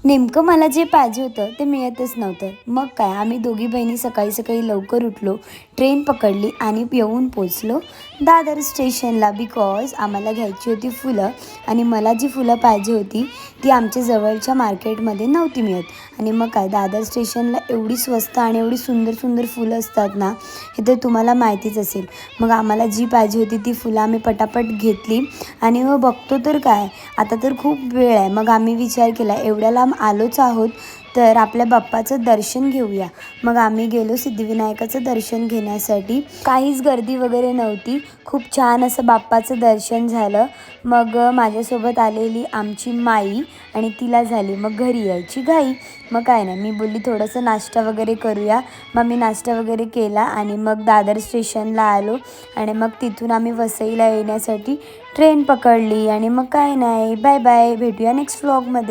नेमकं मला जे पाहिजे होतं ते मिळतच नव्हतं. मग काय आम्ही दोघी बहिणी सकाळी सकाळी लवकर उठलो, ट्रेन पकडली आणि येऊन पोचलो दादर स्टेशनला. बिकॉज आम्हाला घ्यायची होती फुलं आणि मला जी फुलं पाहिजे होती ती आमच्या जवळच्या मार्केटमध्ये नव्हती मिळत. आणि मग काय दादर स्टेशनला एवढी स्वस्त आणि एवढी सुंदर सुंदर फुलं असतात ना, हे तर तुम्हाला माहितीच असेल. मग आम्हाला जी पाहिजे होती ती फुलं आम्ही पटापट घेतली आणि मग बघतो तर काय, आता तर खूप वेळ आहे. मग आम्ही विचार केला एवढ्या लांब आलोच आहोत तर आपल्या बाप्पाचं दर्शन घेऊया. मग आम्ही गेलो सिद्धिविनायकाचं दर्शन घेण्यासाठी. काहीच गर्दी वगैरे नव्हती, खूप छान असं बाप्पाचं दर्शन झालं. मग माझ्यासोबत आलेली आमची माई आणि तिला झाली मग घरी यायची घाई. मग काय नाही, मी बोलली थोडंसं नाश्ता वगैरे करूया. मग मी नाश्ता वगैरे केला आणि मग दादर स्टेशनला आलो आणि मग तिथून आम्ही वसईला येण्यासाठी ट्रेन पकडली. आणि मग काय नाही, बाय बाय, भेटूया नेक्स्ट व्लॉगमध्ये.